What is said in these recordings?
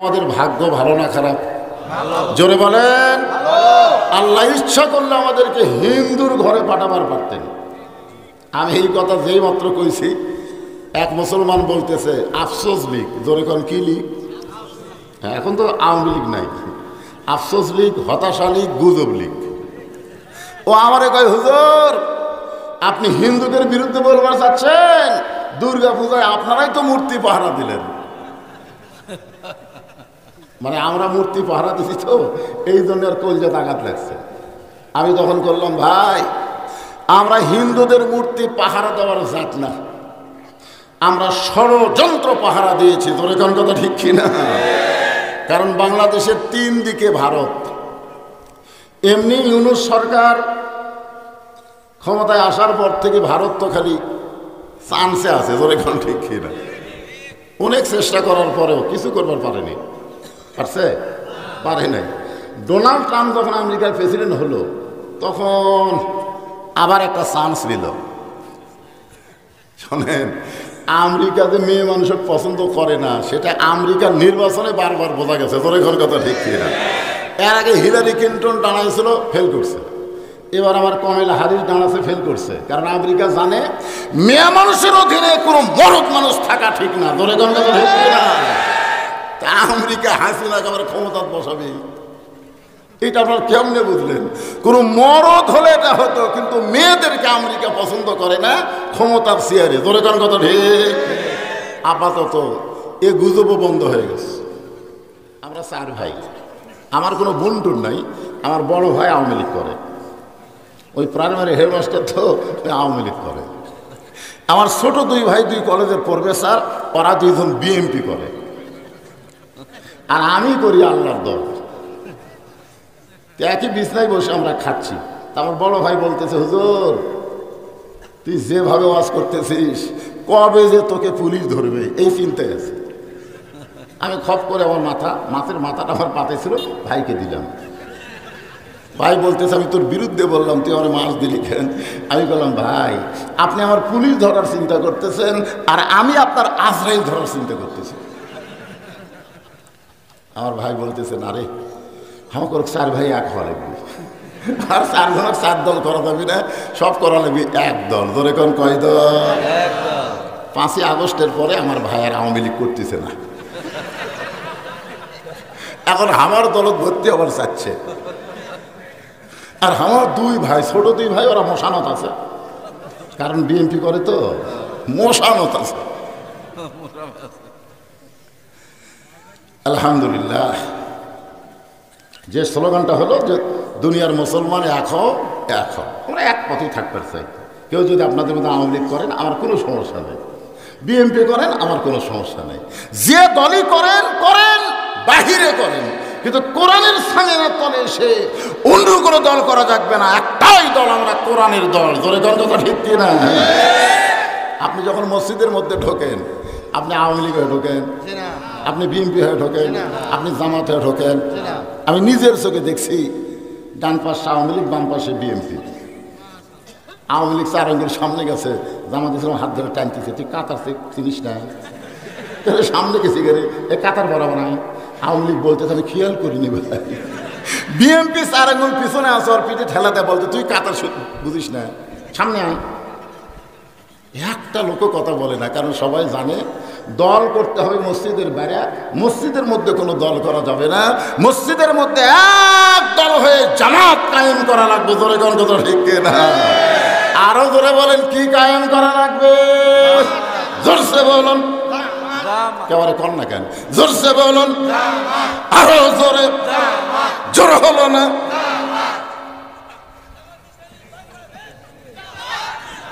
আমাদের ভাগ্য ভালো না খারাপ? জোরে বলেন। আল্লাহ ইচ্ছা করলে আমাদেরকে হিন্দুর ঘরে পাঠাবার পারতেন। আমি এই কথা যেই মাত্র কইছি, এক মুসলমান বলতেছে আফসোস লীগ। জোরে কোন কি লীগ? এখন তো আওয়ামী লীগ নাই, আফসোস লীগ, হতাশা লীগ, গুজব লীগ। ও আমারে কয়, হুজুর আপনি হিন্দুদের বিরুদ্ধে বলবার চাচ্ছেন? দুর্গা পূজায় আপনারাই তো মূর্তি পাহারা দিলেন। মানে আমরা মূর্তি পাহারা দিছি তো, এই জন্য আর কলজা আঘাত লাগছে। আমি তখন করলাম, ভাই আমরা হিন্দুদের মূর্তি পাহারা দেওয়ার জাত না, আমরা ষড়যন্ত্র পাহারা দিয়েছি। তোর এখন কথা ঠিক কিনা? কারণ বাংলাদেশের তিন দিকে ভারত। এমনি ইউনূস সরকার ক্ষমতায় আসার পর থেকে ভারত তো খালি চান্সে আছে। তোর এখন ঠিক কিনা? অনেক চেষ্টা করার পরেও কিছু করবার পারেনি। পারছে? পারে নাই। ডোনাল্ড ট্রাম্প যখন আমেরিকার প্রেসিডেন্ট হলো, তখন আবার একটা চান্স নিল। শোনেন, আমেরিকা যে মেয়ে মানুষের পছন্দ করে না, সেটা আমেরিকার নির্বাচনে বারবার বোঝা গেছে। তোর এখন কথা ঠিক কিনা? এর আগে হিলারি ক্লিন্টন দাঁড়াইছিল, ফেল করছে। এবার আমার কমলা হ্যারিস দাঁড়াচ্ছে, ফেল করছে। কারণ আমেরিকা জানে মেয়ে মানুষের অধীনে কোনো মরদ মানুষ থাকা ঠিক না। তোর এখন কথা ঠিক কিনা? তা আমেরিকা হাসিনাকে আমার ক্ষমতা বসাবে, এটা আপনার কেমনে বুঝলেন? কোনো মরদ হলে এটা হতো, কিন্তু মেয়েদেরকে আমেরিকা পছন্দ করে না ক্ষমতার চেয়ারে। তোর কোন কথা ঠিক? আপাতত এ গুজবও বন্ধ হয়ে গেছে। আমরা চার ভাই, আমার কোনো বন্ধুর নাই। আমার বড় ভাই আওয়ামী লীগ করে, ওই প্রাইমারি হেডমাস্টার তো আওয়ামী লীগ করে। আমার ছোট দুই ভাই দুই কলেজের প্রফেসর, ওরা দুইজন বিএমপি করে। আর আমি করি আল্লাহর দল। একই বিছনায় বসে আমরা খাচ্ছি। তা আমার বড় ভাই বলতেছে, হুজুর তুই যেভাবে ওয়াজ করতেছিস, কবে যে তোকে পুলিশ ধরবে এই চিন্তায় আছে। আমি খপ করে আমার মাছের মাথাটা আমার পাতে ছিল, ভাইকে দিলাম। ভাই বলতেছে, আমি তোর বিরুদ্ধে বললাম, তুই আমার মাছ দিলি কেন? আমি বললাম, ভাই আপনি আমার পুলিশ ধরার চিন্তা করতেছেন, আর আমি আপনার আজরাইল ধরার চিন্তা করতেছি। আমার ভাই বলতেছে, না রে, আমাকে চার ভাই এক হওয়া লাগবে, আর চারজনের চার দল করা যাবি না, সব করা লাগবে এক দল। ধরে কোন কয় দল? 5ই আগস্টের পরে আমার ভাই আর আওয়ামী লীগ করতেছে না। এখন আমার দলত ভর্তি আবার চাচ্ছে। আর আমার দুই ভাই, ছোট দুই ভাই, ওরা মশানত আছে, কারণ বিএনপি করে তো, মশানত আছে। আলহামদুলিল্লাহ, যে স্লোগানটা হলো যে দুনিয়ার মুসলমান এক হও, এক হও, আমরা এক পথেই থাকতে চাই। কেউ যদি আপনাদের মধ্যে আওয়ামী লীগ করেন, আমার কোনো সমস্যা নেই, বিএনপি করেন, আমার কোনো সমস্যা নেই। যে দলই করেন করেন, বাহিরে করেন, কিন্তু কোরআনের সামনের তলে এসে অন্য কোনো দল করা যাবে না। একটাই দল, আমরা কোরআনের দল। ধরে দল কথা ঠিক কিনা? আপনি যখন মসজিদের মধ্যে ঢোকেন, আপনি আওয়ামী লীগ হয়ে ঢোকেন, আপনি বিএনপি হয়ে ঢোকেন, আপনি জামাত হয়ে ঢোকেন। আমি নিজের চোখে দেখছি, ডান পাশে আওয়ামী লীগ, বাম পাশে বিএনপি। আওয়ামী লীগ 4 আঙ্গুল সামনে গেছে, জামাত ইসলাম হাত ধরে টানতেছে, তুই কাতার চিনিস না? তাহলে সামনে গেছি গেলে এ কাতার বরাবর নাই। আওয়ামী লীগ বলতেছে, আমি খেয়াল করিনি ভাই। বিএনপি 4 আঙ্গুল পিছনে আসো, আর পিঠে ঠেলা দেয়, বলতে তুই কাতার বুঝিস না, সামনে আয়। একটা লোকও কথা বলে না, কারণ সবাই জানে দল করতে হবে মসজিদের বাইরে, মসজিদের মধ্যে কোনো দল করা যাবে না। মসজিদের মধ্যে এক দল হয়ে জামাত কায়েম করা লাগবে। জোরে কোন কথা ঠিক না? আরো জোরে বলেন, কি কায়েম করা লাগবে? জোরসে বলুন, কেবারে কর না কেন? জোরসে বলুন, আরো জোরে। জোর হলো না?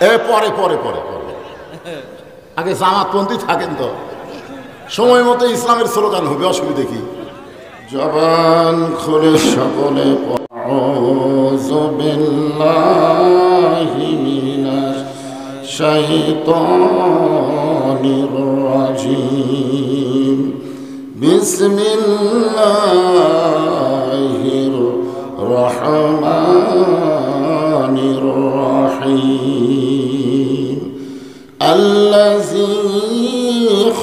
এ পরে পরে পরে পরে আগে জামাতপন্থী থাকেন তো, সময় মতো ইসলামের স্লোগান হবে, অসুবিধা কি? জবান খুলে সকলে আউযু বিল্লাহি মিনাশ শাইতানির রাজিম, বিসমিল্লাহির রহমানির রহিম। الذي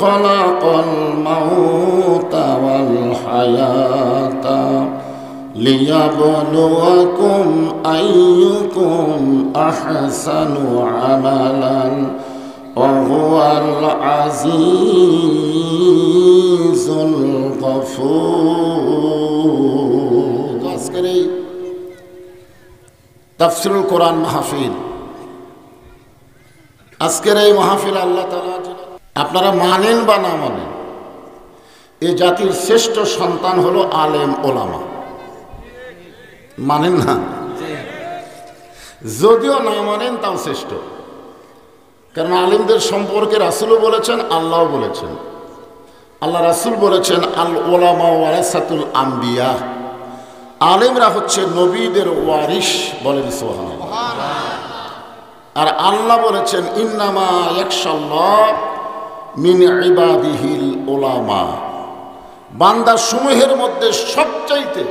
خلق الموت والحياة হায়াতা লিয়াবলুয়াকুম আইয়ুকুম আহসানু আমালান ওয়া হুয়াল আজিজুল গফুর। আজকের এই তাফসীরুল কোরআন মাহফিল, আজকের এই মাহফিল আল্লাহ তাআলা আপনারা মানেন বা না মানেন, এই জাতির শ্রেষ্ঠ সন্তান হলো আলেম ওলামা। মানেন না? যদিও না মানেন তাও শ্রেষ্ঠ, কারণ আলেমদের সম্পর্কে রাসূলও বলেছেন, আল্লাহও বলেছেন। আল্লাহ রাসূল বলেছেন আল ওলামা ওয়ারাসাতুল আম্বিয়া, আলেমরা হচ্ছে নবীদের ওয়ারিস। বলেন সুবহানাল্লাহ। আর আল্লাহ বলেছেন ইন্নামা ইয়াখশাল্লাহ মিন ইবাদিহিল উলামা, বান্দা সমূহের মধ্যে সবচাইতে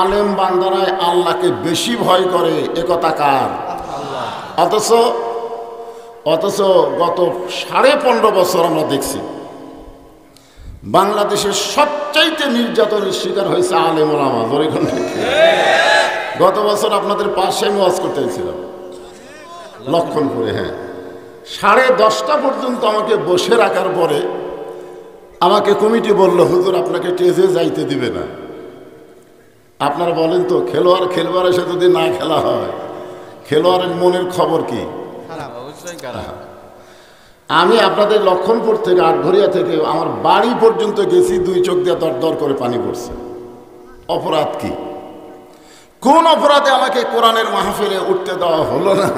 আলেম বান্দারাই আল্লাহকে বেশি ভয় করে, একথা কার? অথচ গত 15.5 বছর আমরা দেখছি বাংলাদেশের সবচাইতে নির্যাতনের শিকার হয়েছে আলেম ওলামা। গত বছর আপনাদের পাশে আমি ওয়াজ করতে গেছিলাম লক্ষণপুরে। হ্যাঁ, 10:30 পর্যন্ত আমাকে বসে রাখার পরে আমাকে কমিটি বলল, হুজুর আপনাকে টেজে যাইতে দিবে না। আপনারা বলেন তো, খেলোয়াড় খেলবার এসে যদি না খেলা হয়, খেলোয়াড়ের মনের খবর কি? আমি আপনাদের লক্ষণপুর থেকে, আটঘরিয়া থেকে আমার বাড়ি পর্যন্ত গেছি, 2 চোখ দিয়ে দরদর করে পানি পড়ছে। অপরাধ কি? কোন অপরাধে আমাকে কোরআনের মাহফিলে উঠতে দেওয়া হলো না?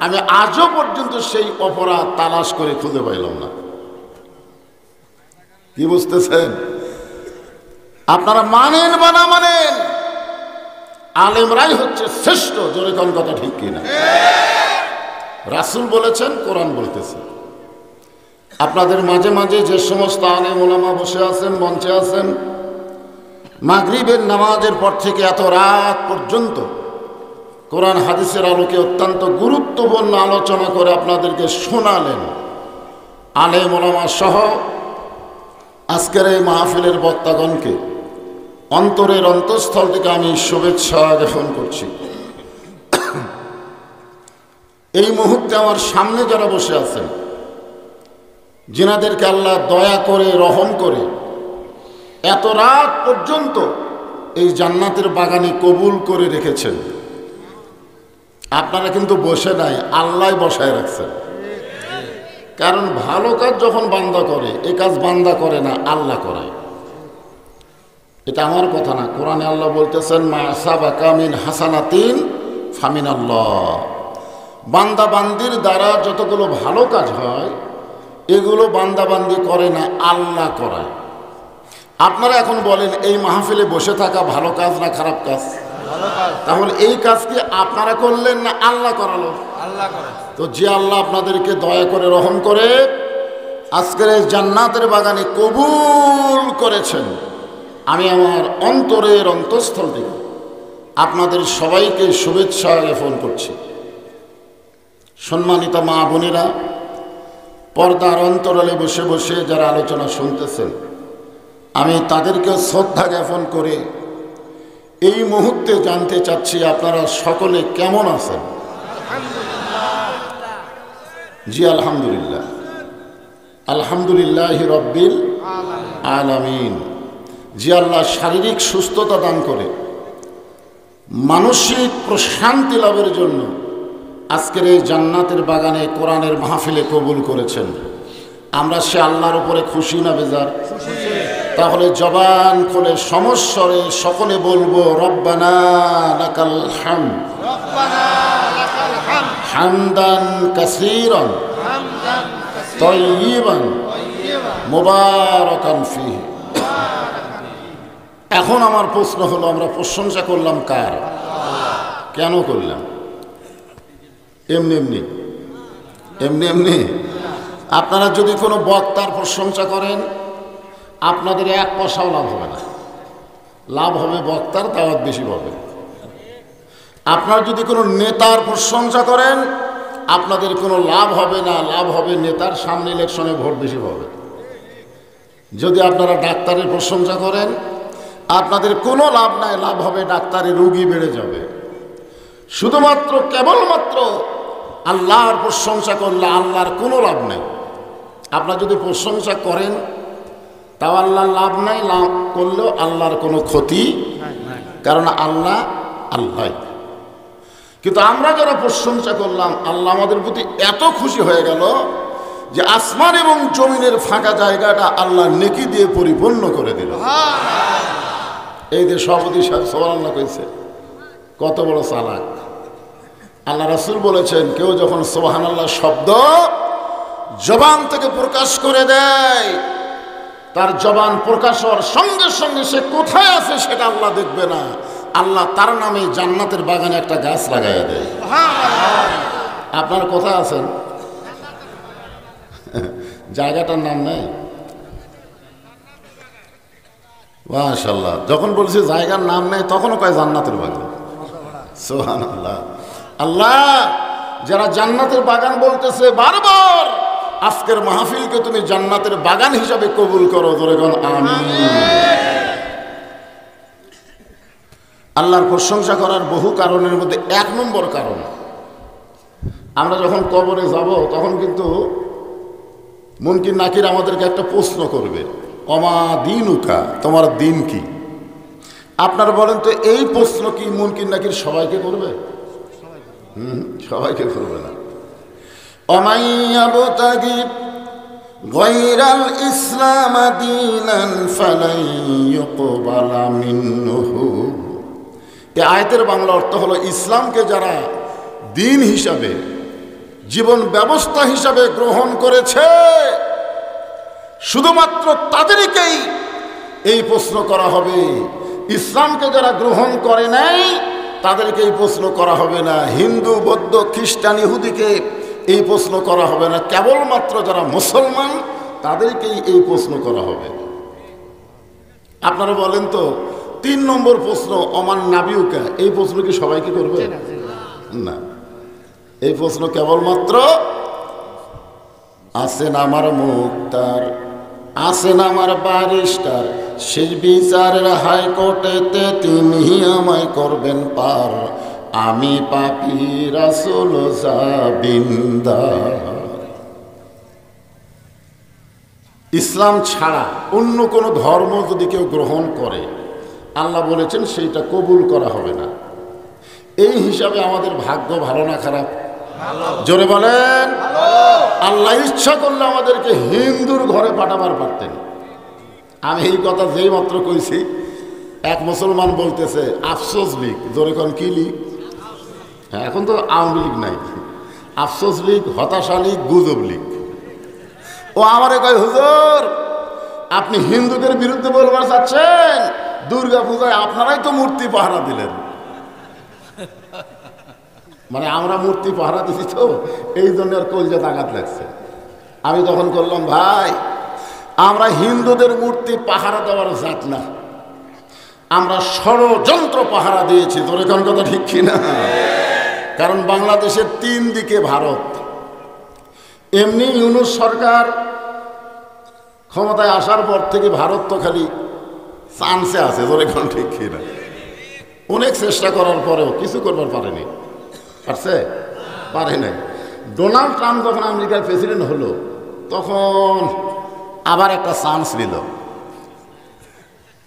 আমি আজও পর্যন্ত সেই অপরাধ তালাশ করে খুঁজে পাইলাম না। কি বুঝতেছেন? আপনারা মানেন বা না মানেন, আলেমরাই হচ্ছে শ্রেষ্ঠ। জোরে কোন কথা ঠিক কিনা? রাসূল বলেছেন, কোরআন বলতেছে। আপনাদের মাঝে মাঝে যে সমস্ত আলেম ওলামা বসে আছেন, মঞ্চে আছেন, মাগরিবের নামাজের পর থেকে এত রাত পর্যন্ত কোরআন হাদিসের আলোকে অত্যন্ত গুরুত্বপূর্ণ আলোচনা করে আপনাদেরকে শোনালেন। আলেম ওলামা সহ আজকের এই মাহফিলের বক্তাগণকে অন্তরের অন্তঃস্থল থেকে আমি শুভেচ্ছা জ্ঞাপন করছি। এই মুহূর্তে আমার সামনে যারা বসে আছেন, যিনাদেরকে আল্লাহ দয়া করে রহম করে এত রাত পর্যন্ত এই জান্নাতের বাগানে কবুল করে রেখেছেন, আপনারা কিন্তু বসে নাই, আল্লাহ বসায় রাখছেন। কারণ ভালো কাজ যখন বান্দা করে, এ কাজ বান্দা করে না, আল্লাহ করায়। এটা আমার কথা না, কোরআনে আল্লাহ বলতেছেন মা আসাবাকা মিন হাসানাতিন ফামিনাল্লাহ। বান্দা বান্দির দ্বারা যতগুলো ভালো কাজ হয়, এগুলো বান্দা বান্দি করে না, আল্লাহ করায়। আপনারা এখন বলেন, এই মাহফিলে বসে থাকা ভালো কাজ না খারাপ কাজ? তাহলে এই কাজ কি আপনারা করলেন না আল্লাহ করালো? আল্লাহ করে। তো যে আল্লাহ আপনাদেরকে দয়া করে রহম করে আজকের এই জান্নাতের বাগানে কবুল করেছেন, আমি আমার অন্তরের অন্তঃস্থল থেকে আপনাদের সবাইকে শুভেচ্ছা জ্ঞাপন করছি। সম্মানিত মা বোনেরা, পর্দার অন্তরালে বসে বসে যারা আলোচনা শুনতেছেন, আমি তাদেরকে শ্রদ্ধা জ্ঞাপন করে এই মুহূর্তে জানতে চাচ্ছি আপনারা সকলে কেমন আছেন? জি আলহামদুলিল্লাহ, আলহামদুলিল্লাহি রব্বিল আলামিন। জি আল্লাহ শারীরিক সুস্থতা দান করে মানসিক প্রশান্তি লাভের জন্য আজকের এই জান্নাতের বাগানে কোরআনের মাহফিলে কবুল করেছেন। আমরা সে আল্লাহর উপরে খুশি না বেজার? তাহলে জবান খুলে সমস্বরে সকলে বলবো রব্বানা লাকাল হামদ, হামদান কাসীরান তাইয়িবান মুবারাকান ফীহি। এখন আমার প্রশ্ন হলো, আমরা প্রশংসা করলাম কার? কেন করলাম? এমনি এমনি এমনি এমনি? আপনারা যদি কোনো বক্তার প্রশংসা করেন, আপনাদের 1 পয়সাও লাভ হবে না। লাভ হবে বক্তার, দাওয়াত বেশি পাবে। আপনারা যদি কোনো নেতার প্রশংসা করেন, আপনাদের কোনো লাভ হবে না, লাভ হবে নেতার, সামনে ইলেকশনে ভোট বেশি পাবে। যদি আপনারা ডাক্তারের প্রশংসা করেন, আপনাদের কোনো লাভ নাই, লাভ হবে ডাক্তারের রোগী বেড়ে যাবে। শুধুমাত্র কেবলমাত্র আল্লাহর প্রশংসা করলে আল্লাহর কোনো লাভ নেই। আপনারা যদি প্রশংসা করেন তাও আল্লাহর লাভ নাই, লাভ করলেও আল্লাহর কোনো ক্ষতি, কারণ আল্লাহ আল্লাহ। কিন্তু আমরা যারা প্রশংসা করলাম, আল্লাহ আমাদের প্রতি এত খুশি হয়ে গেল যে আসমান এবং জমিনের ফাঁকা জায়গাটা আল্লাহ নেকি দিয়ে পরিপূর্ণ করে দিল। এই যে সভাপতি সাহেব সুবহানাল্লাহ কইছে, কত বড় চালাক। আল্লাহ রাসূল বলেছেন, কেউ যখন সুবহানাল্লাহ শব্দ জবান থেকে প্রকাশ করে দেয়, তার জবান প্রকাশ হওয়ার সঙ্গে সঙ্গে সে কোথায় আছে সেটা আল্লাহ দেখবে না, আল্লাহ তার নামে জান্নাতের বাগানে একটা গাছ লাগাইয়া দেয়। আপনার কোথায় আছেন? জায়গাটার নাম নেই। মাশাআল্লাহ, যখন বলছি জায়গার নাম নেই তখনও কয় জান্নাতের বাগান। সুবহানাল্লাহ। আল্লাহ যারা জান্নাতের বাগান বলতেছে বারবার, আজকের মাহফিলকে তুমি জান্নাতের বাগান হিসাবে কবুল করো। জোরে বল আমিন। আল্লাহর প্রশংসা করার বহু কারণের মধ্যে 1 নম্বর কারণ, আমরা যখন কবরে যাব তখন কিন্তু মুনকির নাকির আমাদেরকে একটা প্রশ্ন করবে, অমা দিনুকা, তোমার দিন কি? আপনারা বলেন তো, এই প্রশ্ন কি মুনকির নাকির সবাইকে করবে? সবাইকে করবে না। অমাইয়াবতাগি গায়রাল ইসলাম দীনান ফালাই ইউকবালা মিনহু। এই আয়াতের বাংলা অর্থ হলো, ইসলামকে যারা দিন হিসাবে, জীবন ব্যবস্থা হিসাবে গ্রহণ করেছে, শুধুমাত্র তাদেরকেই এই প্রশ্ন করা হবে। ইসলামকে যারা গ্রহণ করে নাই তাদেরকে এই প্রশ্ন করা হবে না। হিন্দু, বৌদ্ধ, খ্রিস্টান, ইহুদিকে এই প্রশ্ন করা হবে না। কেবলমাত্র যারা মুসলমান তাদেরকেই এই প্রশ্ন করা হবে। আপনারা বলেন তো, 3 নম্বর প্রশ্ন, অমান নাবিউকা, এই প্রশ্ন কি সবাইকে করবে? না, এই প্রশ্ন কেবলমাত্র আছেন আমার মুক্তার, আছেন আমার ব্যারিস্টার, শেষ বিচারের হাইকোর্টেতে তিনি আমায় করবেন পার, আমি পাপী রাসূল জাবিন্দার। ইসলাম ছাড়া অন্য কোনো ধর্ম যদি কেউ গ্রহণ করে, আল্লাহ বলেছেন সেইটা কবুল করা হবে না। এই হিসাবে আমাদের ভাগ্য ভালো না খারাপ? জোরে বলেন। আল্লাহ ইচ্ছা করলে আমাদেরকে হিন্দুর ঘরে পাঠাবার পারতেন। আমি এই কথা যেই মাত্র কইছি, এক মুসলমান বলতেছে আফসোস লীগ। জোরে কোন কি লীগ? হ্যাঁ, এখন তো আওয়ামী লীগ নাই, আফসোস লীগ, হতাশা লীগ, গুজব লীগ। ও আমারে কয়, হুজুর আপনি হিন্দুদের বিরুদ্ধে বলবার চাচ্ছেন, দুর্গা পূজায় আপনারাই তো মূর্তি পাহারা দিলেন। মানে আমরা মূর্তি পাহারা দিছি তো, এই জন্য আর কলজাতে আঘাত লাগছে। আমি তখন করলাম, ভাই আমরা হিন্দুদের মূর্তি পাহারা দেওয়ার জাত না, আমরা ষড়যন্ত্র পাহারা দিয়েছি। তোর এখন কথা ঠিক কিনা? কারণ বাংলাদেশের 3 দিকে ভারত। এমনি ইউনূস সরকার ক্ষমতায় আসার পর থেকে ভারত তো খালি চান্সে আছে। তোর এখন ঠিক কিনা? অনেক চেষ্টা করার পরেও কিছু করবার পারেনি। পারছে? পারে নাই। ডোনাল্ড ট্রাম্প যখন আমেরিকার প্রেসিডেন্ট হলো, তখন আবার একটা চান্স নিল।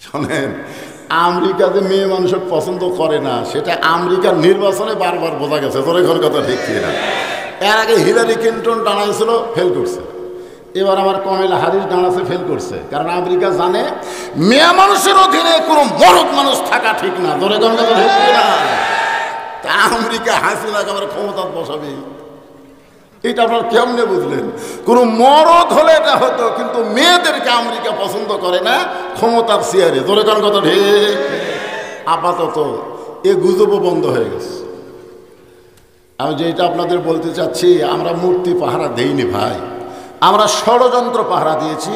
শোনেন, আমেরিকা যে মেয়ে মানুষের পছন্দ করে না, সেটা আমেরিকার নির্বাচনে বারবার বোঝা গেছে। তোর এখন কথা ঠিক না? এর আগে হিলারি ক্লিন্টন দাঁড়াইছিল, ফেল করছে। এবার আবার কমলা হ্যারিস দাঁড়াচ্ছে, ফেল করছে। কারণ আমেরিকা জানে মেয়ে মানুষের অধীনে কোনো মরদ মানুষ থাকা ঠিক না। তোর এখন কথা ঠিক না? তা আমেরিকা হাসিনাকে আবার ক্ষমতা বসাবে, এটা আপনার কেমনে বুঝলেন? কোন মরদ হলে এটা হতো, কিন্তু মেয়েদেরকে আমেরিকা পছন্দ করে না ক্ষমতার চেয়ারে। তোর কোন কথা ঠিক? আপাতত এ গুজবও বন্ধ হয়ে গেছে। আমি যেটা আপনাদের বলতে চাচ্ছি, আমরা মূর্তি পাহারা দেইনি ভাই, আমরা ষড়যন্ত্র পাহারা দিয়েছি।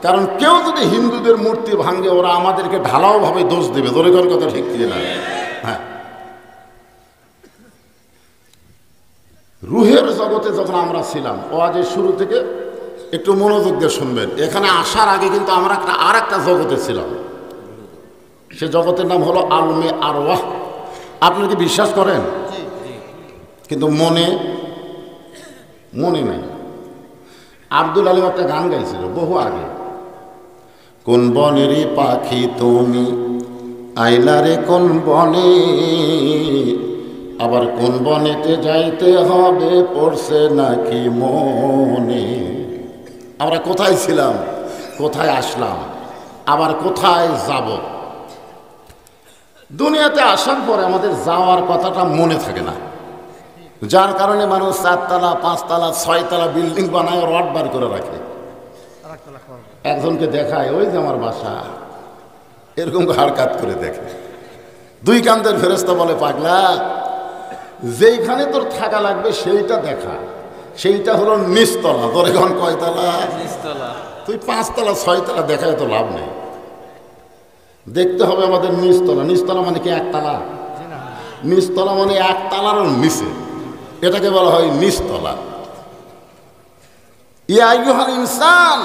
কারণ কেউ যদি হিন্দুদের মূর্তি ভাঙে, ওরা আমাদেরকে ঢালাওভাবে দোষ দেবে। তোর কোন কথা ঠিক না? হ্যাঁ, রুহের জগতে যখন আমরা ছিলাম, ওয়াজের শুরু থেকে একটু মনোযোগ দিয়ে শুনবেন। এখানে আসার আগে কিন্তু আমরা আর একটা জগতে ছিলাম। সে জগতের নাম হলো আলমে আরওয়াহ। আপনারা কি বিশ্বাস করেন? কিন্তু মনে নেই। আব্দুল আলিম একটা গান গাইছিল বহু আগে, কোন বনেরই পাখি তুমি আইলারে কোন বনে, আবার কোন বনেতে যাইতে হবে পড়ছে নাকি মনে। আমরা কোথায় ছিলাম, কোথায় আসলাম, আবার কোথায় যাব? দুনিয়াতে আসার পরে আমাদের যাওয়ার কথাটা মনে থাকে না, যার কারণে মানুষ 4 তলা 5 তলা 6 তলা বিল্ডিং বানায় রড বার করে রাখে। একজনকে দেখায় ওই যে আমার বাসা, এরকম হাড়কাত করে দেখে। 2 কান্দের ফেরেশতা বলে, পাগলা, যেইখানে তোর থাকা লাগবে সেইটা দেখা, সেইটা হলো নিচতলা। তোর এখন কয়তলা? তুই 5 তলা 6 তলা দেখায় তো লাভ নেই, দেখতে হবে আমাদের নিচতলা। নিচতলা মানে কি 1 তলা? নিচতলা মানে 1 তলার নিচে, এটাকে বলা হয় নিচতলা। ইয়া আইয়ুহাল ইনসান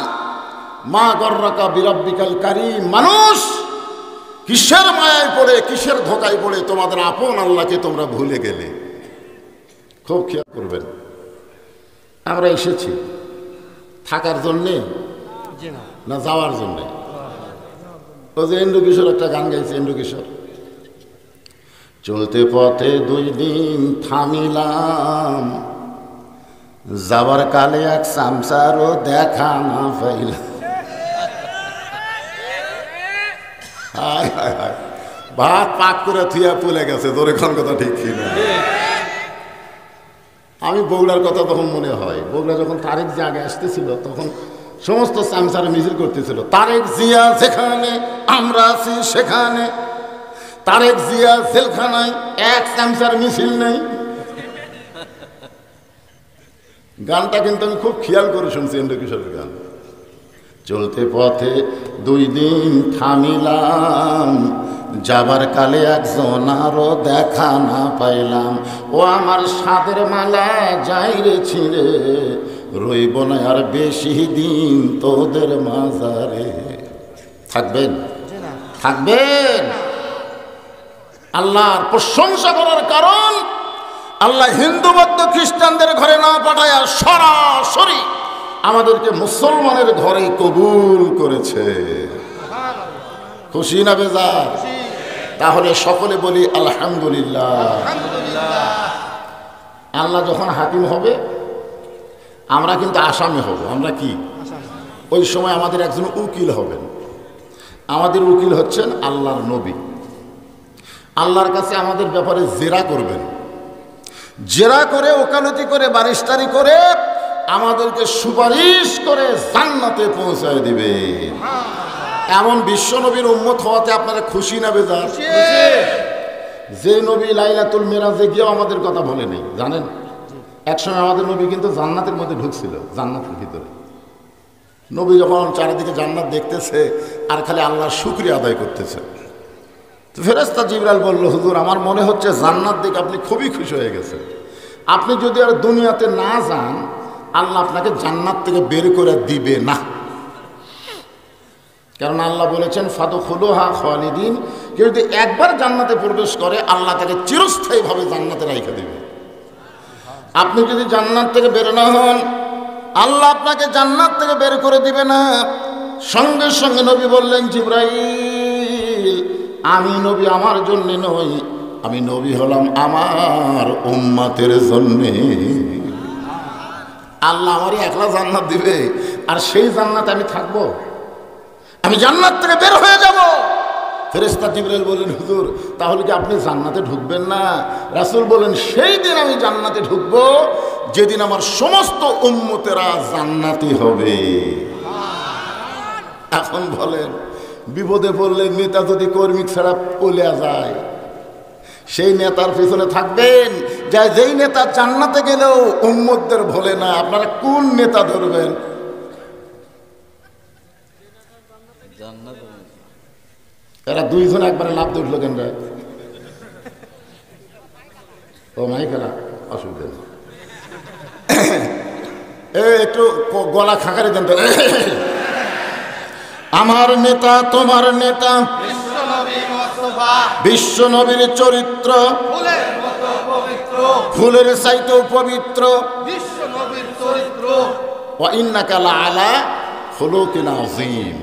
মা গররাকা বিরাব্বিকাল কারীম। মানুষ, কিসের মায়ায় পড়ে, কিসের ধোকায় পড়ে তোমাদের আপন আল্লাহকে তোমরা ভুলে গেলে? খুব খেয়াল করবেন। আমরা এসেছি থাকার জন্যে না যাওয়ার জন্যে? ও যে এন্ড্রু কিশোর একটা গান গাইছে, এন্ড্রু কিশোর, চলতে পথে 2 দিন থামিলাম, যাবার কালে এক সামসারও দেখা না পাইলাম। ভাত পাক করে থুয়া পুলে গেছে। তোর এখন কথা ঠিক ছিল। আমি বগুড়ার কথা তখন মনে হয়, বগুড়া যখন তারেক জিয়া আগে আসতেছিল তখন সমস্ত সামসারে মিছিল করতেছিল, তারেক জিয়া যেখানে আমরা আছি সেখানে, তারেক জিয়া জেলখানায় এক সামসার মিছিল নেই। গানটা কিন্তু আমি খুব খেয়াল করে শুনছি, এন্ড্রু কিশোরের গান। চলতে পথে 2 দিন থামিলাম, যাবার কালে একজন আরো দেখা না পাইলাম। ও আমার সাদের মালা যাই রে ছিঁড়ে, রইব না আর বেশি দিন তোদের মাজারে। থাকবেন? থাকবেন? আল্লাহর প্রশংসা করার কারণ, আল্লাহ হিন্দু বৌদ্ধ খ্রিস্টানদের ঘরে না পাঠায় সরাসরি আমাদেরকে মুসলমানের ঘরে কবুল করেছে। খুশি না বেজার? তাহলে সকলে বলি আলহামদুলিল্লাহ। আল্লাহ যখন হাকিম হবে, আমরা কিন্তু আসামি হব। আমরা কি? ওই সময় আমাদের একজন উকিল হবেন। আমাদের উকিল হচ্ছেন আল্লাহর নবী। আল্লাহর কাছে আমাদের ব্যাপারে জেরা করবেন, জেরা করে ওকালতি করে বারিশতারি করে আমাদেরকে সুপারিশ করে জান্নাতে পৌঁছায় দিবে। এমন বিশ্ব নবীর উম্মত হওয়াতে আপনারা খুশি না বেজার? যে নবী লাইলাতুল মিরাজে গিয়েও আমাদের কথা বলে নেই, জানেন? একসময় আমাদের নবী কিন্তু জান্নাতের মধ্যে ঢুকছিল, জান্নাতের ভিতরে। নবী যখন চারিদিকে জান্নাত দেখতেছে আর খালি আল্লাহর শুকরিয়া আদায় করতেছে, তো ফেরেশতা জিবরাইল বলল, হুজুর আমার মনে হচ্ছে জান্নাত দেখে আপনি খুবই খুশি হয়ে গেছেন। আপনি যদি আর দুনিয়াতে না যান, আল্লাহ আপনাকে জান্নাত থেকে বের করে দিবে না। কারণ আল্লাহ বলেছেন ফাদখুলুহা খালিদিন, কেউ যদি একবার জান্নাতে প্রবেশ করে আল্লাহ তাকে চিরস্থায়ীভাবে জান্নাতে রাখা দেবে। আপনি যদি জান্নাত থেকে বের না হন, আল্লাহ আপনাকে জান্নাত থেকে বের করে দিবে না। সঙ্গে সঙ্গে নবী বললেন, জিবরাইল আমি নবী আমার জন্য নই, আমি নবী হলাম আমার উম্মতের জন্যে। আল্লাহ আমারই একলা জান্নাত দিবে, আর সেই জান্নাতে আমি থাকবো, আমি জান্নাত থেকে বের হয়ে যাব। ফেরেশতা জিবরাইল বললেন, হুজুর তাহলে কি আপনি জান্নাতে ঢুকবেন না? রাসূল বলেন, সেই দিন আমি জান্নাতে ঢুকবো যেদিন আমার সমস্ত উম্মতেরা জান্নাতি হবে। এখন বলেন, বিপদে পড়লে নেতা যদি কর্মী ছাড়া পলিয়া যায়, সেই নেতার পিছনে থাকবেন, যেই নেতা জান্নাতে গেলেও উম্মতদের ভোলে না, আপনারা কোন নেতা ধরবেন? এরা 2 জন একবারে লাভ দিয়ে উঠলো কেন? ও মাই খেলা অসুবিধা নেই। একটু গলা খাকারি দেন তো। আমার নেতা তোমার নেতা বিশ্ব নবীর চরিত্র ফুলের চাইতেও পবিত্র বিশ্ব নবীর চরিত্র। ওয়া ইন্নাকা লাআলা খুলুকিন আযীম।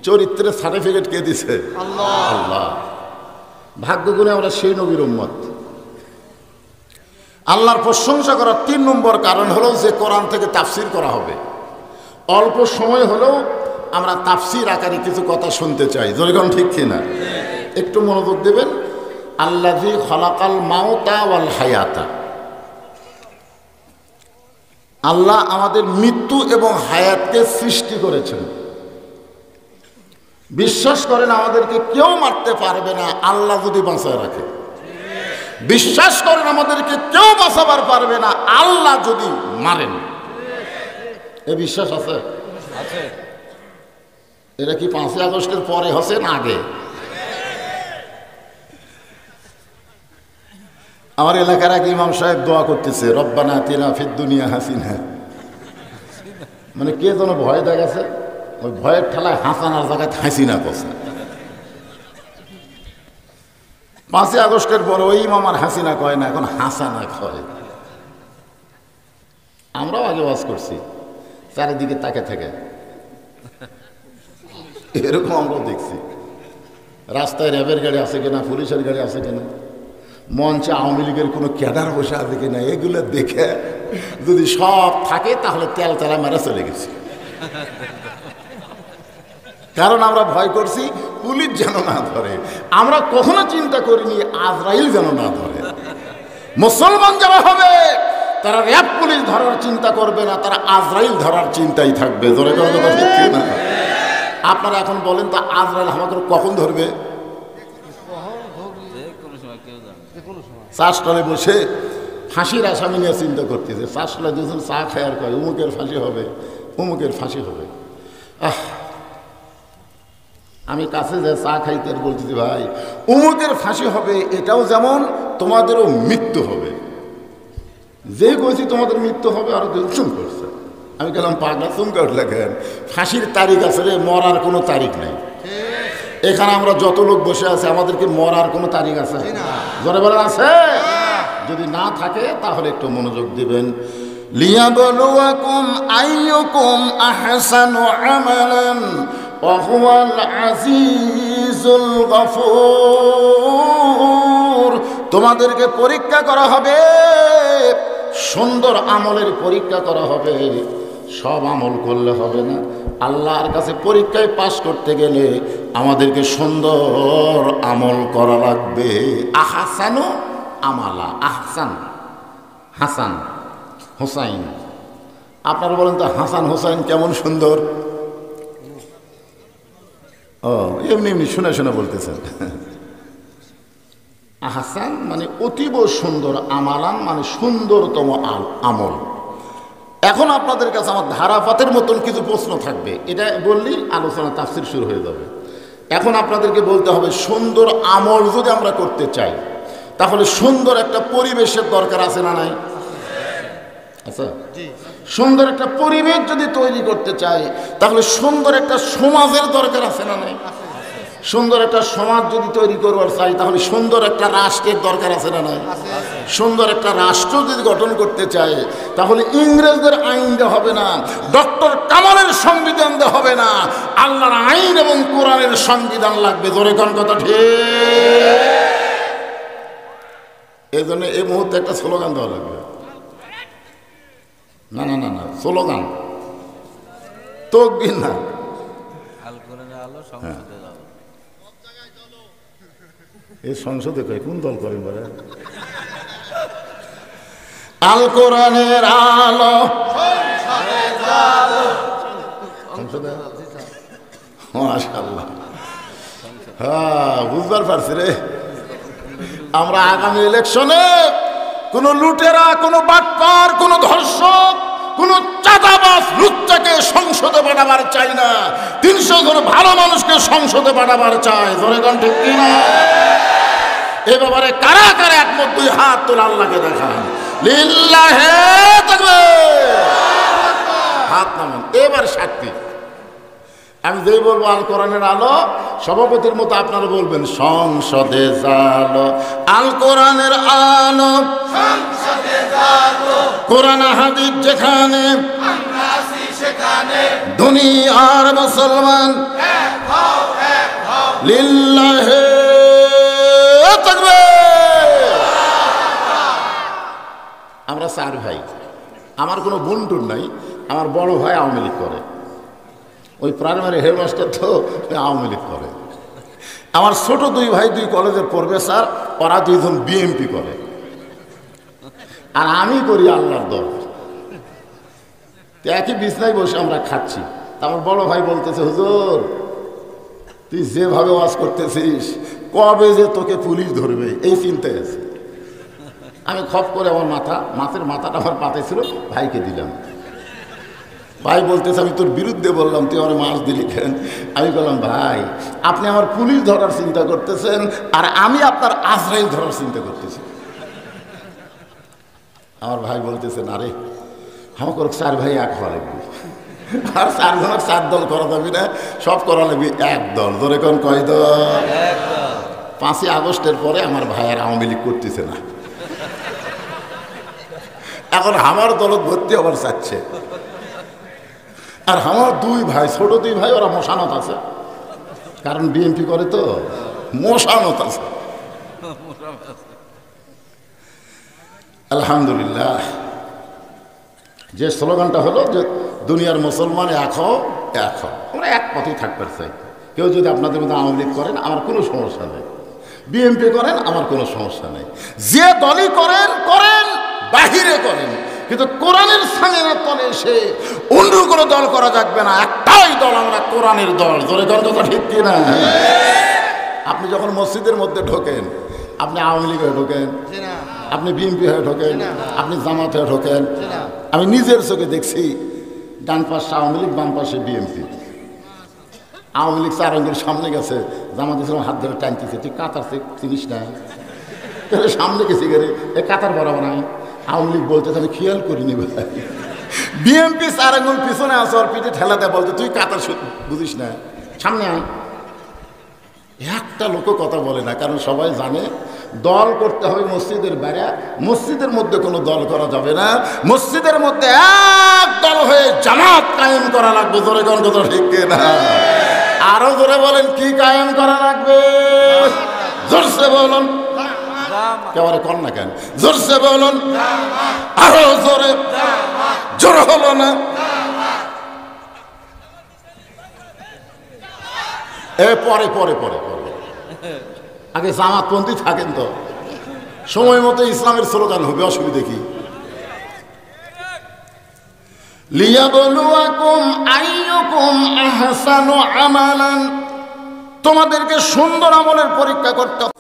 চরিত্রের সার্টিফিকেট কে দিছে? আল্লাহ। আল্লাহ। ভাগ্য গুণে আমরা সেই নবীর উম্মত। আল্লাহর প্রশংসা করার 3 নম্বর কারণ হলো যে কোরআন থেকে তাফসীর করা হবে। অল্প সময় হলেও আমরা তাফসীর আকারে কিছু কথা শুনতে চাই, যেরকম ঠিক কিনা? একটু মনোযোগ দেবেন। আল্লাযী খালাকাল মাউতা ওয়াল হায়াতা। আল্লাহ আমাদের মৃত্যু এবং হায়াতকে সৃষ্টি করেছেন। বিশ্বাস করেন আমাদেরকে কেউ মারতে পারবে না আল্লাহ যদি বাঁচায় রাখে। বিশ্বাস করেন আমাদেরকে কেউ বাঁচাবার পারবে না আল্লাহ যদি মারেন। এ বিশ্বাস আছে? এটা কি 5ই আগস্টের পরে হচ্ছে না আগে? আমার এলাকার এক ইমাম সাহেব দোয়া করতেছে, রব্বানা আতিনা ফিদ দুনিয়া হাসিনা। মানে কে যেন ভয় দেখাচ্ছে, ওই ভয়ের ঠেলায় হাসানার জায়গায় হাসিনা করছে। 5ই আগস্টের পর ওই ইমাম আর হাসিনা কয় না, এখন হাসানা কয়। আমরাও আগে ওয়াজ করছি, চারিদিকে তাকে থাকে এরকম আমরাও দেখছি। রাস্তায় র্যাবের গাড়ি আছে কিনা, পুলিশের গাড়ি আছে কিনা, মঞ্চে আওয়ামী লীগের কোনো ক্যাডার বসে আছে কিনা, এগুলো দেখে যদি সব থাকে তাহলে তেল তেলা মেরে চলে গেছি। কারণ আমরা ভয় করছি পুলিশ যেন না ধরে। আমরা কখনো চিন্তা করিনি আজরাইল যেন না ধরে। মুসলমান যারা হবে তারা র্যাব পুলিশ ধরার চিন্তা করবে না, তারা আজরাইল ধরার চিন্তাই থাকবে। ধরে কোনো কথা ঠিক না? আপনারা এখন বলেন তা আজরাইল আমাকে কখন ধরবে? চাষতলে বসে ফাঁসির আসামি নিয়ে চিন্তা করতেছে। চাষতলায় দুজন চা খায় আর কয় উমুকের ফাঁসি হবে, উমুকের ফাঁসি হবে। আমি কাছে যে চা খাইতে বলতেছি, ভাই উমুকের ফাঁসি হবে, এটাও যেমন তোমাদেরও মৃত্যু হবে। যে কইছি তোমাদের মৃত্যু হবে আরো চুম করছে। আমি গেলাম পাগলা, চুমকা উঠলে কেন? ফাঁসির তারিখ আছে রে, মরার কোনো তারিখ নেই। এখানে আমরা যত লোক বসে আছে আমাদেরকে মরার কোনো তারিখ আছে? জোরে বলেন আছে? যদি না থাকে তাহলে একটু মনোযোগ দিবেন। লিয়াবলুয়াকুম আইয়ুকুম আহসানু আমালান ওয়া হুয়াল আজিজুল গফুর। তোমাদেরকে পরীক্ষা করা হবে, সুন্দর আমলের পরীক্ষা করা হবে। সব আমল করলে হবে না, আল্লাহর কাছে পরীক্ষায় পাশ করতে গেলে আমাদেরকে সুন্দর আমল করা লাগবে। আহসানু আমালা, আহসান হাসান হোসাইন। আপনারা বলেন তো হাসান হোসাইন কেমন সুন্দর? ও এমনি এমনি শুনে শুনে বলতেছেন। আহসান মানে অতীব সুন্দর, আমালান মানে সুন্দরতম আমল। এখন আপনাদের কাছে আমার ধারাপাতের মতন কিছু প্রশ্ন থাকবে, এটা বললেই আলোচনা তাফসীর শুরু হয়ে যাবে। এখন আপনাদেরকে বলতে হবে সুন্দর আমল যদি আমরা করতে চাই তাহলে সুন্দর একটা পরিবেশের দরকার আছে না নাই? আচ্ছা, সুন্দর একটা পরিবেশ যদি তৈরি করতে চাই তাহলে সুন্দর একটা সমাজের দরকার আছে না নাই? সুন্দর একটা সমাজ যদি তৈরি করবার চাই তাহলে সুন্দর একটা রাষ্ট্রের দরকার আছে না নাই? সুন্দর একটা রাষ্ট্র যদি গঠন করতে চাই তাহলে ইংরেজদের আইন দেওয়া হবে না, ডক্টর কামালের সংবিধান দেওয়া হবে না, আল্লাহর আইন এবং কোরআনের সংবিধান লাগবে। জোরে কোন কথা ঠিক? এই জন্য এই মুহূর্তে একটা স্লোগান দেওয়া লাগবে। না না না না, স্লোগান তকবীর না। এই সংসদে কয় কোন দল করেন বলে? আল কোরআনের আলো সংসদে। মাশাআল্লাহ, হ্যাঁ বুঝবার পারছি রে। আমরা আগামী ইলেকশনে কোন লুটেরা, কোন বাটপার, কোন ধর্ষক, কোন চাঁদাবাজ লুচ্চাকে সংসদে পাঠাবার চাই না। 300 জন ভালো মানুষকে সংসদে পাঠাবার চাই। ধরে গান ঠিক কিনা? এ ব্যাপারে কারা কারা একমত? 2 হাত তোলা, আল্লাহকে দেখান। লিল্লাহে তাকবীর। হাত নামান, এবার সাক্ষী। আমি যেই বলবো আল কোরআনের আলো, সভাপতির মতো আপনারা বলবেন সংসদে জালো আল কোরআনের আলো, সংসদে জালো কোরআন হাদিস যেখানে আমরা আছি সেখানে দুনিয়ার মুসলমান এক হও লিল্লাহি তাকবীর। আমরা চার ভাই, আমার কোনো বন্ধুর নাই। আমার বড় ভাই আওয়ামী লীগ করে, ওই প্রাইমারি হেডমাস্টার তো আওয়ামী লীগ করে। আমার ছোট দুই ভাই দুই কলেজের পড়বে স্যার, ওরা দুইজন বিএমপি করে, আর আমি করি আল্লাহর দল। একই বিছনায় বসে আমরা খাচ্ছি। আমার বড় ভাই বলতেছে, হুজুর তুই যেভাবে ওয়াজ করতেছিস কবে যে তোকে পুলিশ ধরবে এই চিন্তায় আছে। আমি খপ করে আমার মাছের মাথাটা আমার পাতে ছিল, ভাইকে দিলাম। ভাই বলতেছে, আমি তোর বিরুদ্ধে বললাম, তুই আমার মাছ দিলি কেন? আমি বললাম, ভাই আপনি আমার পুলিশ ধরার চিন্তা করতেছেন, আর আমি আপনার আজরাইল ধরার চিন্তা করতেছি। আমার ভাই বলতেছে, না রে আমাকে চার ভাই এক হওয়া লাগবে, আর চারজনের চার দল করা যাবে না, সব করা লাগবে এক দল। ধরে কোন কয় দল? 5ই আগস্টের পরে আমার ভাই আর আওয়ামী লীগ করতেছে না, এখন আমার দলত ভর্তি আবার চাচ্ছে। আর আমার দুই ভাই, ছোট দুই ভাই, ওরা মশানত আছে, কারণ বিএনপি করে তো মশানত আছে। আলহামদুলিল্লাহ, যে স্লোগানটা হলো যে দুনিয়ার মুসলমান এক হও, এক হও, আমরা এক পথেই থাকতে চাই। কেউ যদি আপনাদের মধ্যে আওয়ামী লীগ করেন আমার কোনো সমস্যা নেই, বিএনপি করেন আমার কোনো সমস্যা নেই, যে দলই করেন করেন, বাহিরে করেন, কিন্তু কোরআনের সামনের তলে এসে অন্য কোনো দল করা যাবে না। একটাই দল, আমরা কোরআনের দল। জোরে দল কথা ঠিক কিনা? আপনি যখন মসজিদের মধ্যে ঢোকেন, আপনি আওয়ামী লীগ হয়ে ঢোকেন, আপনি বিএনপি হয়ে ঢোকেন, আপনি জামাত হয়ে ঢোকেন। আমি নিজের চোখে দেখছি, ডান পাশে আওয়ামী লীগ, বাম পাশে বিএনপি। আওয়ামী লীগ 4 আঙ্গুল সামনে গেছে, জামাত ইসলাম হাত ধরে টানতেছে, তুই কাতার চিনিস না? সামনে গেছি গেলে এ কাতার বরাবর নাই। আওয়ামী লীগ বলতে আমি খেয়াল করিনি ভাই। বিএনপি 4 আঙ্গুল পিছনে আসো, আর পিঠে ঠেলা দেয়, বলতে তুই কাতার বুঝিস না, সামনে আয়। একটা লোকও কথা বলে না, কারণ সবাই জানে দল করতে হবে মসজিদের বাইরে, মসজিদের মধ্যে কোনো দল করা যাবে না। মসজিদের মধ্যে এক দল হয়ে জামাত কায়েম করা লাগবে। জোরে কোন কথা ঠিক না? আরো জোরে বলেন, কি কায়েম করা লাগবে? জোরসে বলুন, কেবারে কর না কেন? জোরসে বলুন, আরো জোরে। জোর হলো না? পরে পরে পরে পরে আগে জামাতপন্থী থাকেন তো, সময় মতো ইসলামের স্লোগান হবে, অসুবিধা কি? লিয়াবলুয়াকুম আইয়ুকুম আহসানু আমালান, তোমাদেরকে সুন্দর আমলের পরীক্ষা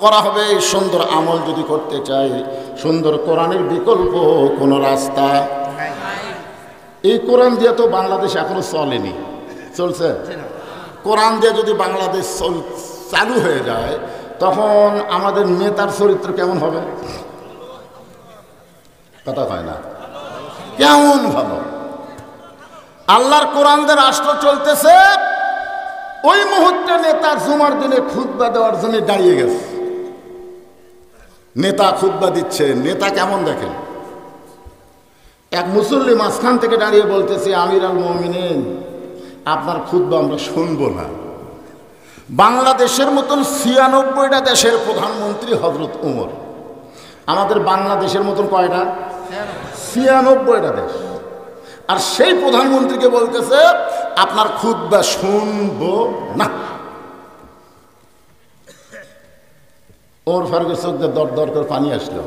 করা হবে। সুন্দর আমল যদি করতে চাই, সুন্দর কোরআনের বিকল্প কোনো রাস্তা? এই কোরআন দিয়ে তো বাংলাদেশ এখনো চলেনি, চলছে? কোরআন দিয়ে যদি বাংলাদেশ চালু হয়ে যায়, তখন আমাদের নেতার চরিত্র কেমন হবে? কথা হয় না, কেমন ভালো। আল্লাহর কোরআন দিয়ে রাষ্ট্র চলতেছে, ওই মুহূর্তে নেতা জুমার দিনে খুতবা দেওয়ার জন্য দাঁড়িয়ে গেছে। নেতা খুতবা দিচ্ছে, নেতা কেমন দেখেন? এক মুসল্লি মাঝখান থেকে দাঁড়িয়ে বলতেছে, আমির আল মুমিনিন, আপনার খুতবা আমরা শুনবো না। বাংলাদেশের মতন 96টা দেশের প্রধানমন্ত্রী হযরত উমর, আমাদের বাংলাদেশের মতন কয়টা? 96টা দেশ। আর সেই প্রধানমন্ত্রীকে বলতেছে আপনার খুতবা শুনবো না। ওমর ফারুকের চোখ দিয়ে দর দর করে পানি আসলো,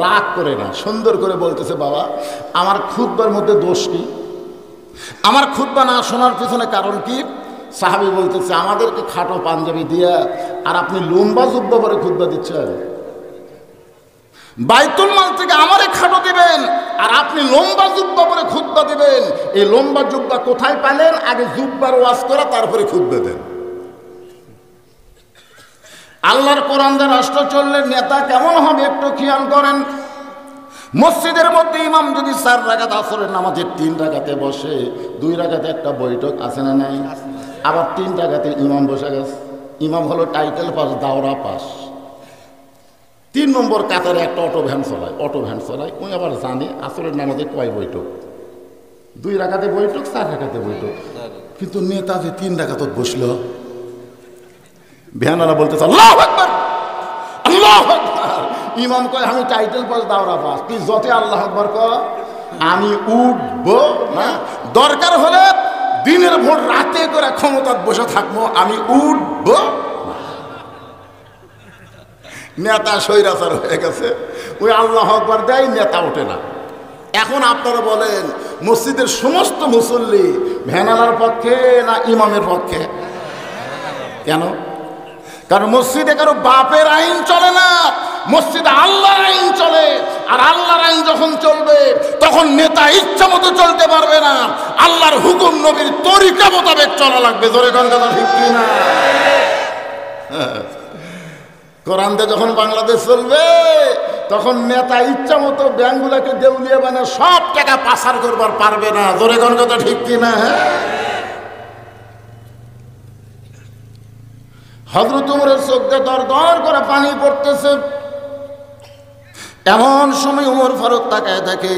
রাগ করে না, সুন্দর করে বলতেছে, বাবা আমার খুতবার মধ্যে দোষ কি? আমার খুতবা না শোনার পিছনে কারণ কি? সাহাবী বলতেছে, আমাদেরকে খাটো পাঞ্জাবি দিয়া আর আপনি লম্বা জুব্বা পরে খুতবা দিচ্ছেন। বাইতুল মাল থেকে আমারে খাটো দিবেন আর আপনি লম্বা জুব্বা পরে খুতবা দিবেন। এই লম্বা জুব্বা কোথায় পেলেন? আগে জুব্বার ওয়াজ করা, তারপরে খুতবা দেন। আল্লাহর কোরআন দিয়ে রাষ্ট্র চললে নেতা কেমন হবে একটু খেয়াল করেন। মসজিদের মধ্যে ইমাম যদি 4 রাকাত আসরের নামাজের 3 রাকাতে বসে, 2 রাকাতে একটা বৈঠক আছে না নাই? আবার 3 রাকাতে ইমাম বসে গেছে। ইমাম হলো টাইটেল পাস, দাওরা পাস। 3 নম্বর কাতারে একটা অটো ভ্যান চালায়। ওই আবার জানে আসরের নামাজে কয় বৈঠক, 2 রাকাতে বৈঠক, 4 রাকাতে বৈঠক। কিন্তু নেতা যে 3 রাকাতত বসলো, ভ্যানওয়ালা বলতেছে আল্লাহু আকবার, আল্লাহু আকবার। ইমাম কয় আমি টাইটেল পাস, দাওরা পাস, তুই যতে আল্লাহু আকবার কর আমি উঠবো না। দরকার হলে দিনের ভোর রাতে করে ক্ষমতায় বসে থাকবো, আমি উঠবো। নেতা স্বৈরাচার হয়ে গেছে, ওই আল্লাহু আকবার দেয়, নেতা ওঠে না। এখন আপনারা বলেন মসজিদের সমস্ত মুসল্লি ভ্যানালার পক্ষে না ইমামের পক্ষে? কেন? কারণ মসজিদে কারো বাপের আইন চলে না, মসজিদে আল্লাহর আইন চলে। আর আল্লাহর আইন যখন চলবে তখন নেতা ইচ্ছা মতো চলতে পারবে না, আল্লাহর হুকুম নবীর তরিকা মোতাবেক চলা লাগবে। জোরে কোন কথা ঠিক কিনা? কোরআন দিয়ে যখন বাংলাদেশ চলবে তখন নেতা ইচ্ছা মতো ব্যাংকগুলোকে দেউলিয়া বানিয়ে সব টাকা পাচার করবার পারবে না। জোরে কোন কথা ঠিক কিনা? হযরত ওমরের চোখ দিয়ে দর দর করে পানি পড়তেছে। এমন সময় ওমর ফারুক তাকায় দেখে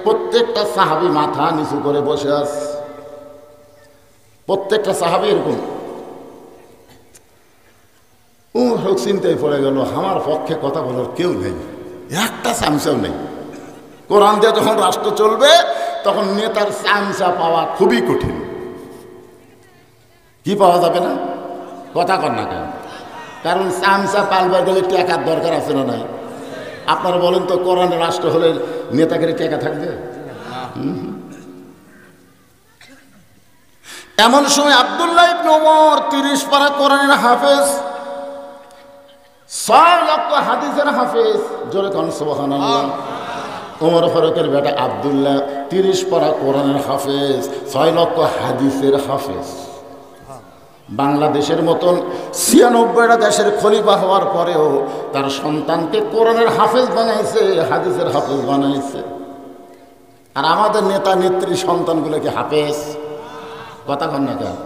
প্রত্যেকটা সাহাবী মাথা নিচু করে বসে আছে। প্রত্যেকটা সাহাবী এরকম। ওমর ফারুক চিন্তায় পড়ে গেল, আমার পক্ষে কথা বলার কেউ নেই, একটা চামচাও নেই। কোরআন দিয়ে যখন রাষ্ট্র চলবে তখন নেতার চামচা পাওয়া খুবই কঠিন। কি পাওয়া যাবে না? কথা কর না কেন? কারণ চামচা পালবার গেলে টাকার দরকার আছে না নাই? আপনারা বলেন তো, কোরআনের রাষ্ট্র হলে নেতাগিরি টাকা থাকবে? এমন সময় আব্দুল্লাহ ইবনে ওমর 30 পারা কোরআনের হাফেজ, 6 লক্ষ হাদিসের হাফেজ। জোরে কোন সুবহানাল্লাহ। ওমর ফারুকের বেটা আব্দুল্লাহ 30 পারা কোরআনের হাফেজ, 6 লক্ষ হাদিসের হাফেজ। বাংলাদেশের মতন 96টা দেশের খলিফা হওয়ার পরেও তার সন্তানকে কোরআনের হাফেজ বানাইছে, হাদিসের হাফেজ বানাইছে। আর আমাদের নেতা নেত্রী সন্তানগুলোকে হাফেজ। কথা কন না কেন?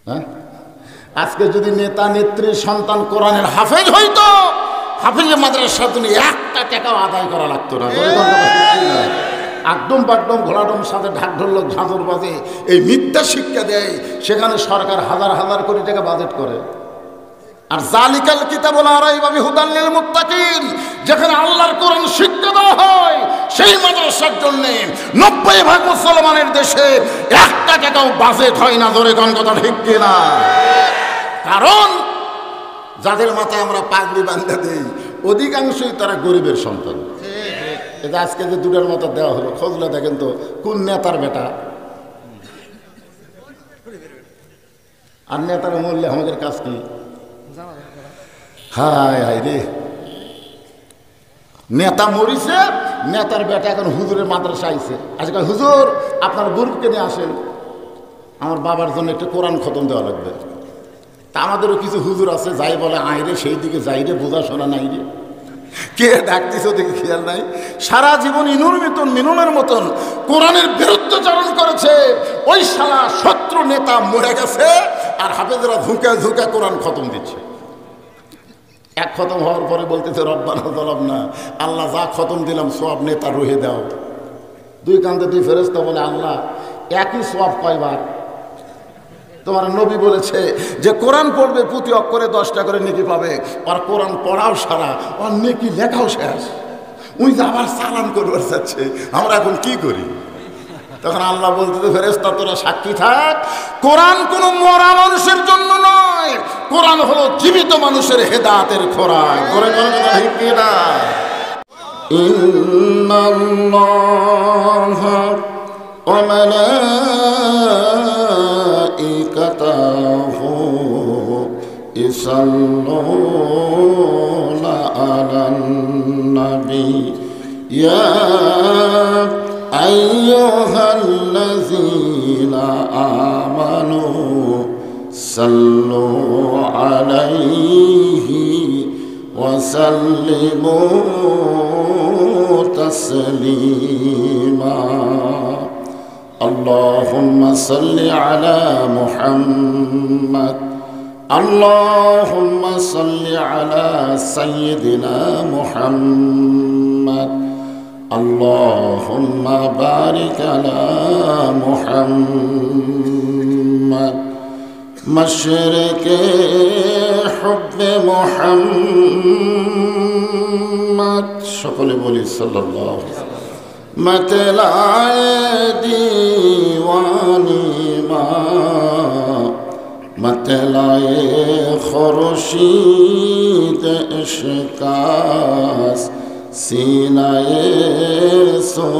হ্যাঁ, আজকে যদি নেতা নেত্রীর সন্তান কোরআনের হাফেজ হইতো, হাফেজের মাদ্রাসার জন্য 1 টাকাও আদায় করা লাগতো না। একদম বাকদম ঘোড়াডম সাথে ঢাক ঢোলক ঝাঁঝর বাজে এই মিথ্যা শিক্ষা দেয়, সেখানে সরকার হাজার হাজার কোটি টাকা বাজেট করে। আর জালিকাল কিতাবুল লা রাইবা ফীহি হুদাল লিল মুত্তাকিন, যেখানে আল্লাহর কোরআন শিক্ষা দেওয়া হয় সেই মাদ্রাসার জন্য 90% মুসলমানের দেশে 1 টাকাও বাজেট হয় না। ধরে কোন কথা ঠিক কিনা? কারণ যাদের মাথায় আমরা পাগড়ি বাঁধা দেই অধিকাংশই তারা গরিবের সন্তান। এটা আজকে যে 2টার মতো দেওয়া হলো, খোঁজলে দেখেন তো কোন নেতার বেটা। আর নেতার মূল্যে আমাদের কাজ কি? হায় হায় রে, নেতা মরিছে, নেতার বেটা এখন হুজুরের মাদ্রাসা আইছে। আজকাল হুজুর আপনার গ্রুপকে নিয়ে আসেন, আমার বাবার জন্য একটা কোরআন খতম দেওয়া লাগবে। তা আমাদেরও কিছু হুজুর আছে যাই বলে আইরে সেই দিকে যাই রে, বোঝাশোনা নাই রে, কে ডাকতেছে ওদিকে খেয়াল নাই। সারা জীবন ইনুর মতন মিনুনের মতন কোরআনের বিরুদ্ধাচরণ করেছে, ওই শালা শত্রু নেতা মরে গেছে আর হাফেজরা ঝুঁকে ঝুঁকে কোরআন খতম দিচ্ছে। 1 খতম হওয়ার পরে বলতেছে রব্বানা যালামনা, আল্লাহ যা খতম দিলাম সওয়াব নেতা রুহে দাও। 2 কান্দে 2 ফেরেশতা বলে আল্লাহ একই সওয়াব কয়বার? তোমার নবী বলেছে যে কোরআন পড়বে প্রতি অক্ষরে 10টা করে নেকি পাবে, আর কোরআন পড়াও সারা, আর নেকি লেখাও শেষ। ওই যে আবার সালাম করবার যাচ্ছে, আমরা এখন কি করি? তখন আল্লাহ বলতে ফেরেশতা তোরা সাক্ষী থাক, কোরআন কোনো মরা মানুষের জন্য নয়, কোরআন হলো জীবিত মানুষের হেদায়েতের খোরাক। করে করে কথা ঠিক কি না? ইন্নাল্লাহা ওয়া মালাইকাতাহু ইসাল্লুনা আলান নবী ইয়া আইয়ুহাল্লাযীনা আমানু সাল্লু আলাইহি وسلموا تسليما اللهم صل على محمد اللهم صل على سيدنا محمد اللهم بارك على محمد مشرق حب محمد সকলে বলি সাল্লাল্লাহু আলাইহি ওয়াসাল্লাম मतलाए दीवानी माँ मतलाए खुर्शीद इश्कास सीनाए सो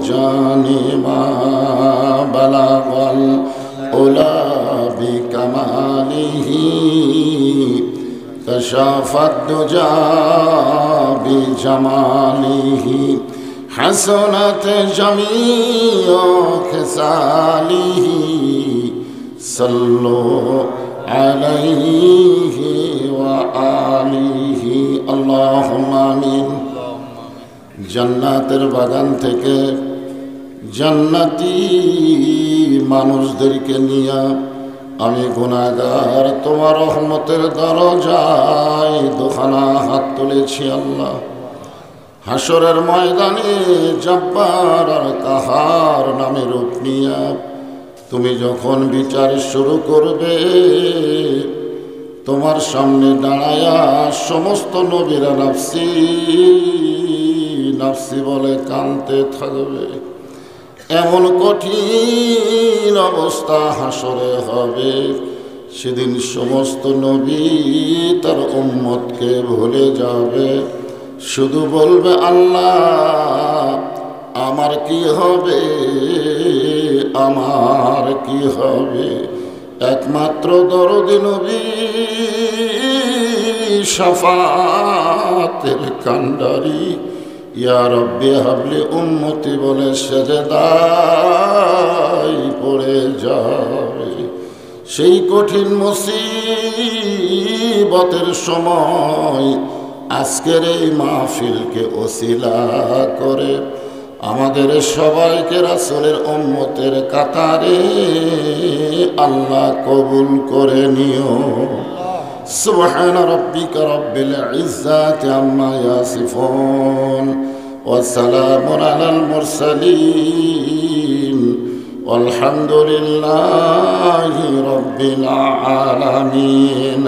जाने माँ बलागल उला बि कमालिही कशाफत दुजा बि जमालिही हसनत जमीओ खिसालिही सल्लो अलैहि व आलिहि अल्लाहुम्मा आमीन। জান্নাতের বাগান থেকে জান্নাতি মানুষদেরকে নিয়ে আমি গুনাহগার তোমার রহমতের দরজায় দুখানা হাত তুলেছি আল্লাহ। হাসরের ময়দানে জব্বার আর কাহার নামে রূপ নিয়া তুমি যখন বিচার শুরু করবে তোমার সামনে দাঁড়ায়া সমস্ত নবীরা নাফসি নাফসি বলে কাঁদতে থাকবে। এমন কঠিন অবস্থা হাসরে হবে, সেদিন সমস্ত নবী তার উম্মতকে ভুলে যাবে, শুধু বলবে আল্লাহ আমার কি হবে, আমার কি হবে। একমাত্র দরদি নবী শাফাতের কান্ডারি ইয়া রব্বি হাবলি উম্মতি বলে সেজদায় পড়ে যাবে। সেই কঠিন মুসিবতের সময় আজকের এই মাহফিলকে ওসিলা করে আমাদের সবাইকে রাসূলের উম্মতের কাতারে আল্লাহ কবুল করে নিও। সুবহান রাব্বিকা রাব্বিল ইজ্জাতি আম্মা ইয়াসিফুন ওয়া সালামুন আলাল মুরসালিন ওয়ালহামদুলিল্লাহি রাব্বিল আলামিন।